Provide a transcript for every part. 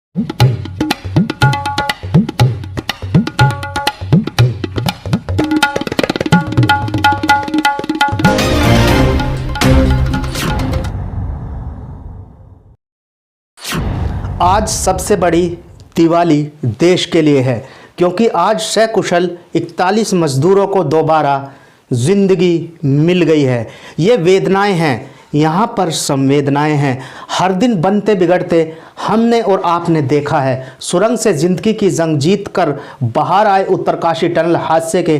आज सबसे बड़ी दिवाली देश के लिए है, क्योंकि आज सकुशल 41 मजदूरों को दोबारा जिंदगी मिल गई है। ये वेदनाएं हैं, यहाँ पर संवेदनाएं हैं। हर दिन बनते बिगड़ते हमने और आपने देखा है। सुरंग से जिंदगी की जंग जीत कर बाहर आए उत्तरकाशी टनल हादसे के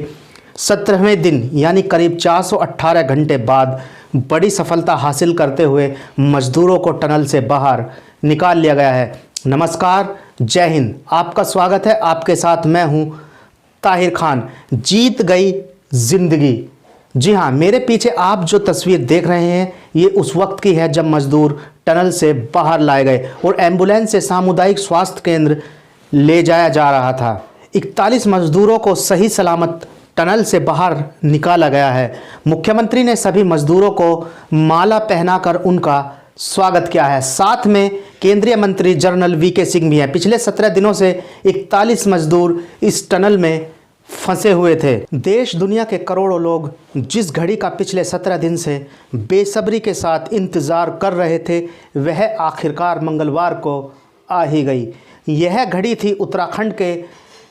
17वें दिन यानी करीब 418 घंटे बाद बड़ी सफलता हासिल करते हुए मजदूरों को टनल से बाहर निकाल लिया गया है। नमस्कार, जय हिंद। आपका स्वागत है। आपके साथ मैं हूं ताहिर खान। जीत गई जिंदगी। जी हां, मेरे पीछे आप जो तस्वीर देख रहे हैं ये उस वक्त की है जब मजदूर टनल से बाहर लाए गए और एम्बुलेंस से सामुदायिक स्वास्थ्य केंद्र ले जाया जा रहा था। 41 मजदूरों को सही सलामत टनल से बाहर निकाला गया है। मुख्यमंत्री ने सभी मजदूरों को माला पहनाकर उनका स्वागत किया है। साथ में केंद्रीय मंत्री जनरल वीके सिंह भी हैं। पिछले 17 दिनों से 41 मजदूर इस टनल में फंसे हुए थे। देश दुनिया के करोड़ों लोग जिस घड़ी का पिछले 17 दिन से बेसब्री के साथ इंतज़ार कर रहे थे, वह आखिरकार मंगलवार को आ ही गई। यह घड़ी थी उत्तराखंड के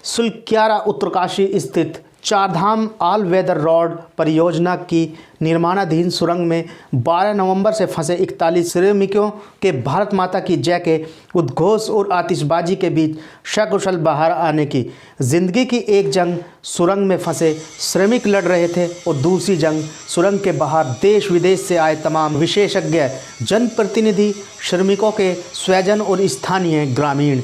सुलक्यारा उत्तरकाशी स्थित चारधाम ऑल वेदर रोड परियोजना की निर्माणाधीन सुरंग में 12 नवंबर से फंसे 41 श्रमिकों के भारत माता की जय के उद्घोष और आतिशबाजी के बीच सकुशल बाहर आने की। जिंदगी की एक जंग सुरंग में फंसे श्रमिक लड़ रहे थे और दूसरी जंग सुरंग के बाहर देश विदेश से आए तमाम विशेषज्ञ, जनप्रतिनिधि, श्रमिकों के स्वजन और स्थानीय ग्रामीण।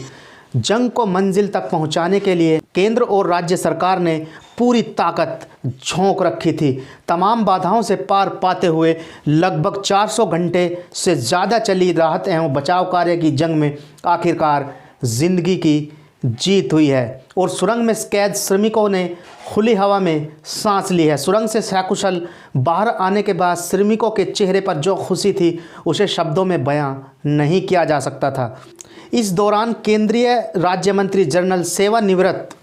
जंग को मंजिल तक पहुंचाने के लिए केंद्र और राज्य सरकार ने पूरी ताकत झोंक रखी थी। तमाम बाधाओं से पार पाते हुए लगभग 400 घंटे से ज़्यादा चली राहत एवं बचाव कार्य की जंग में आखिरकार जिंदगी की जीत हुई है और सुरंग में कैद श्रमिकों ने खुली हवा में सांस ली है। सुरंग से सकुशल बाहर आने के बाद श्रमिकों के चेहरे पर जो खुशी थी उसे शब्दों में बयां नहीं किया जा सकता था। इस दौरान केंद्रीय राज्य मंत्री जनरल सेवानिवृत्त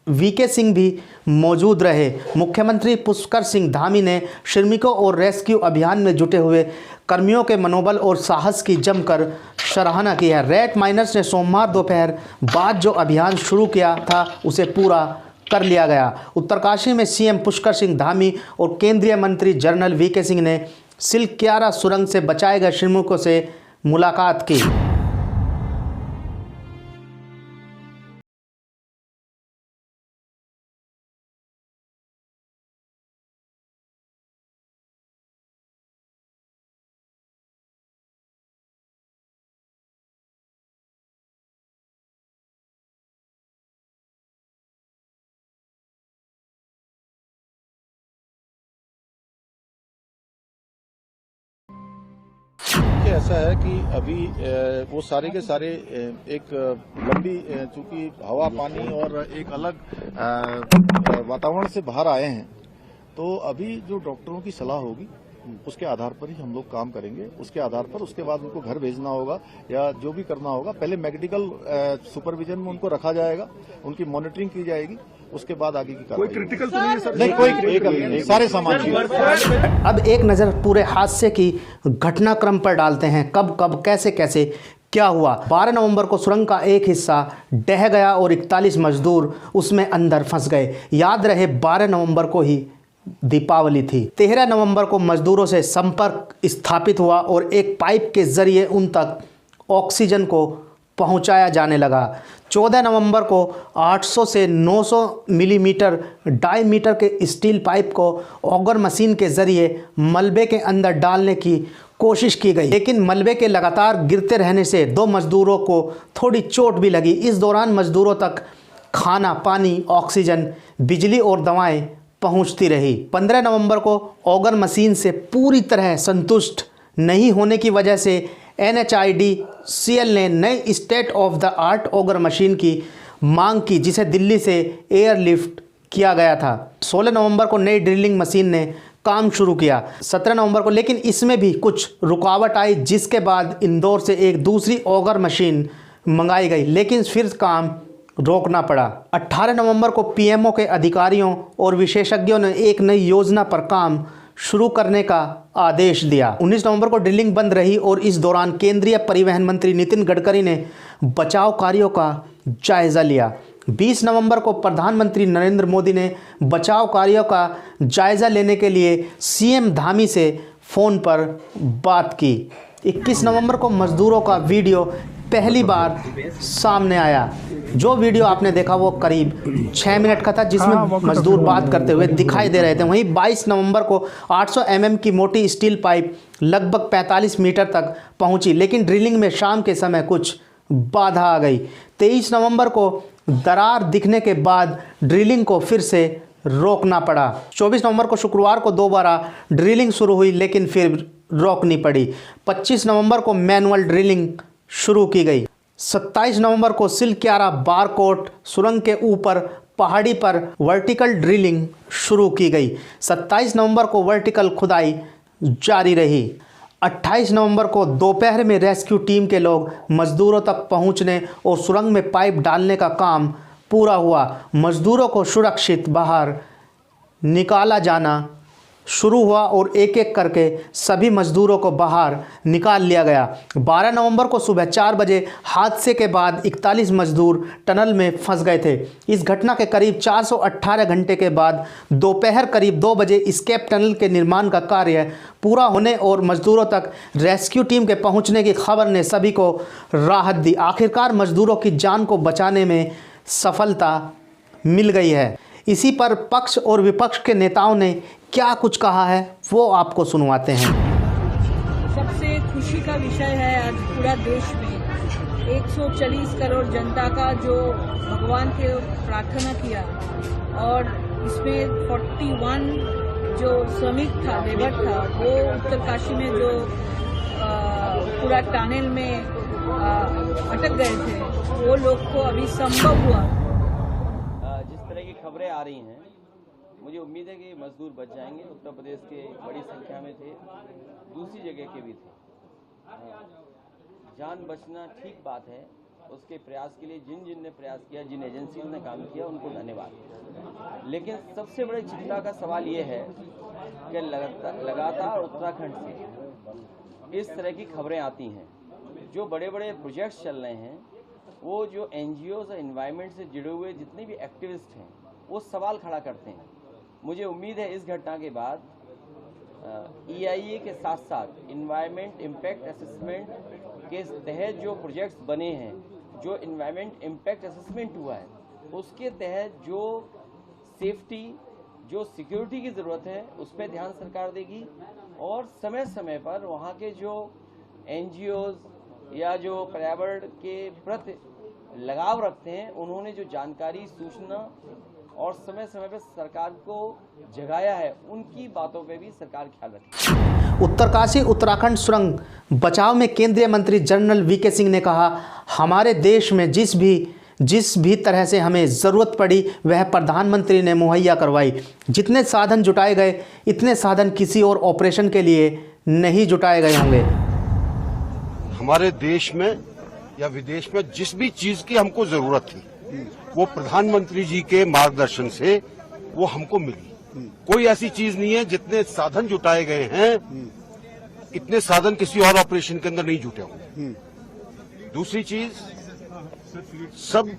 वीके सिंह भी मौजूद रहे। मुख्यमंत्री पुष्कर सिंह धामी ने श्रमिकों और रेस्क्यू अभियान में जुटे हुए कर्मियों के मनोबल और साहस की जमकर सराहना की है। रेड माइनर्स ने सोमवार दोपहर बाद जो अभियान शुरू किया था उसे पूरा कर लिया गया। उत्तरकाशी में सीएम पुष्कर सिंह धामी और केंद्रीय मंत्री जनरल वीके सिंह ने सिलक्यारा सुरंग से बचाए गए श्रमिकों से मुलाकात की। ऐसा है कि अभी वो सारे के सारे एक लंबी, चूंकि हवा पानी और एक अलग वातावरण से बाहर आए हैं, तो अभी जो डॉक्टरों की सलाह होगी उसके आधार पर ही हम लोग काम करेंगे। उसके आधार पर उसके बाद उनको घर भेजना होगा या जो भी करना होगा, पहले मेडिकल सुपरविजन में उनको रखा जाएगा, उनकी मॉनिटरिंग की जाएगी, उसके बाद आगे की कार्रवाई। कोई क्रिटिकल तो नहीं है सर? नहीं, कोई सारे सामान। अब एक नज़र पूरे हादसे की घटनाक्रम पर डालते हैं। कब कब कैसे कैसे क्या हुआ। 12 नवंबर को सुरंग का एक हिस्सा ढह गया और 41 मजदूर उसमें अंदर फंस गए। याद रहे 12 नवंबर को ही दीपावली थी। 13 नवंबर को मजदूरों से संपर्क स्थापित हुआ और एक पाइप के जरिए उन तक ऑक्सीजन को पहुंचाया जाने लगा। 14 नवंबर को 800 से 900 मिलीमीटर डायमीटर के स्टील पाइप को ऑगर मशीन के जरिए मलबे के अंदर डालने की कोशिश की गई, लेकिन मलबे के लगातार गिरते रहने से 2 मजदूरों को थोड़ी चोट भी लगी। इस दौरान मजदूरों तक खाना, पानी, ऑक्सीजन, बिजली और दवाएं पहुंचती रही। 15 नवंबर को ऑगर मशीन से पूरी तरह संतुष्ट नहीं होने की वजह से NHIDCL ने नई state of the art auger machine की मांग की, जिसे दिल्ली से एयरलिफ्ट किया गया था। 16 नवंबर को नई ड्रिलिंग मशीन ने काम शुरू किया। 17 नवंबर को लेकिन इसमें भी कुछ रुकावट आई, जिसके बाद इंदौर से एक दूसरी ऑगर मशीन मंगाई गई, लेकिन फिर काम रोकना पड़ा। 18 नवंबर को पीएमओ के अधिकारियों और विशेषज्ञों ने एक नई योजना पर काम शुरू करने का आदेश दिया। 19 नवंबर को ड्रिलिंग बंद रही और इस दौरान केंद्रीय परिवहन मंत्री नितिन गडकरी ने बचाव कार्यों का जायजा लिया। 20 नवंबर को प्रधानमंत्री नरेंद्र मोदी ने बचाव कार्यों का जायजा लेने के लिए सीएम धामी से फ़ोन पर बात की। 21 नवंबर को मजदूरों का वीडियो पहली बार सामने आया। जो वीडियो आपने देखा वो करीब 6 मिनट का था, जिसमें मजदूर बात करते हुए दिखाई दे रहे थे। वहीं 22 नवंबर को 800 mm की मोटी स्टील पाइप लगभग 45 मीटर तक पहुंची, लेकिन ड्रिलिंग में शाम के समय कुछ बाधा आ गई। 23 नवंबर को दरार दिखने के बाद ड्रिलिंग को फिर से रोकना पड़ा। 24 नवंबर को शुक्रवार को दोबारा ड्रिलिंग शुरू हुई, लेकिन फिर रोकनी पड़ी। 25 नवंबर को मैनुअल ड्रिलिंग शुरू की गई। 27 नवंबर को सिलक्यारा बारकोट सुरंग के ऊपर पहाड़ी पर वर्टिकल ड्रिलिंग शुरू की गई। 27 नवंबर को वर्टिकल खुदाई जारी रही। 28 नवंबर को दोपहर में रेस्क्यू टीम के लोग मजदूरों तक पहुंचने और सुरंग में पाइप डालने का काम पूरा हुआ। मजदूरों को सुरक्षित बाहर निकाला जाना शुरू हुआ और एक एक करके सभी मजदूरों को बाहर निकाल लिया गया। 12 नवंबर को सुबह 4 बजे हादसे के बाद 41 मजदूर टनल में फंस गए थे। इस घटना के करीब 418 घंटे के बाद दोपहर करीब 2 बजे स्केप टनल के निर्माण का कार्य पूरा होने और मजदूरों तक रेस्क्यू टीम के पहुंचने की खबर ने सभी को राहत दी। आखिरकार मजदूरों की जान को बचाने में सफलता मिल गई है। इसी पर पक्ष और विपक्ष के नेताओं ने क्या कुछ कहा है वो आपको सुनवाते हैं। सबसे खुशी का विषय है आज पूरा देश में 140 करोड़ जनता का जो भगवान के प्रार्थना किया और इसमें 41 जो श्रमिक था, लेबर था, वो उत्तरकाशी में जो पूरा टनल में अटक गए थे, वो लोग को अभी संभव हुआ। जिस तरह की खबरें आ रही हैं, मुझे उम्मीद है कि मजदूर बच जाएंगे। उत्तर प्रदेश के बड़ी संख्या में थे, दूसरी जगह के भी थे। जान बचना ठीक बात है, उसके प्रयास के लिए जिन जिन ने प्रयास किया, जिन एजेंसियों ने काम किया, उनको धन्यवाद। लेकिन सबसे बड़े चिंता का सवाल ये है कि लगातार उत्तराखंड से इस तरह की खबरें आती हैं। जो बड़े बड़े प्रोजेक्ट्स चल रहे हैं, वो जो NGOs और एनवायरनमेंट से जुड़े हुए जितने भी एक्टिविस्ट हैं, वो सवाल खड़ा करते हैं। मुझे उम्मीद है इस घटना के बाद EIA के साथ साथ इन्वायरमेंट इम्पैक्ट असेसमेंट के तहत जो प्रोजेक्ट्स बने हैं, जो इन्वायरमेंट इम्पैक्ट असेसमेंट हुआ है, उसके तहत जो सेफ्टी, जो सिक्योरिटी की ज़रूरत है, उस पर ध्यान सरकार देगी और समय समय पर वहाँ के जो NGOs या जो पर्यावरण के प्रति लगाव रखते हैं, उन्होंने जो जानकारी, सूचना और समय समय पर सरकार को जगाया है, उनकी बातों पे भी सरकार ख्याल रखे। उत्तरकाशी उत्तराखंड सुरंग बचाव में केंद्रीय मंत्री जनरल VK सिंह ने कहा, हमारे देश में जिस भी तरह से हमें ज़रूरत पड़ी वह प्रधानमंत्री ने मुहैया करवाई। जितने साधन जुटाए गए, इतने साधन किसी और ऑपरेशन के लिए नहीं जुटाए गए होंगे। हमारे देश में या विदेश में जिस भी चीज की हमको जरूरत थी, वो प्रधानमंत्री जी के मार्गदर्शन से वो हमको मिली। कोई ऐसी चीज नहीं है, जितने साधन जुटाए गए हैं, इतने साधन किसी और ऑपरेशन के अंदर नहीं जुटे होंगे। दूसरी चीज, सब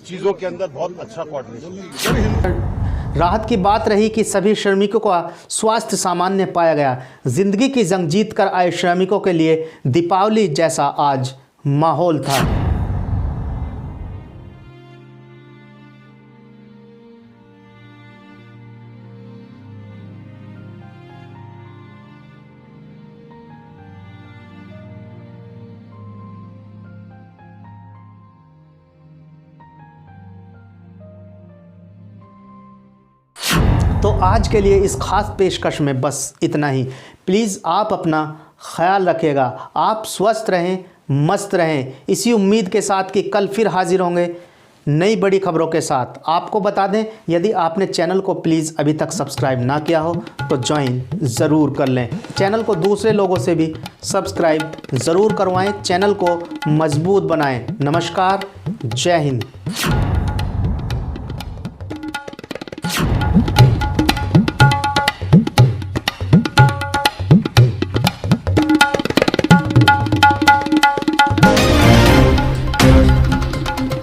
चीजों के अंदर बहुत अच्छा कोऑर्डिनेशन। राहत की बात रही कि सभी श्रमिकों का स्वास्थ्य सामान्य पाया गया। जिंदगी की जंग जीत कर आए श्रमिकों के लिए दीपावली जैसा आज माहौल था। तो आज के लिए इस खास पेशकश में बस इतना ही। प्लीज़ आप अपना ख्याल रखिएगा, आप स्वस्थ रहें, मस्त रहें, इसी उम्मीद के साथ कि कल फिर हाजिर होंगे नई बड़ी खबरों के साथ। आपको बता दें, यदि आपने चैनल को प्लीज़ अभी तक सब्सक्राइब ना किया हो तो ज्वाइन ज़रूर कर लें। चैनल को दूसरे लोगों से भी सब्सक्राइब ज़रूर करवाएं, चैनल को मजबूत बनाएं। नमस्कार, जय हिंद।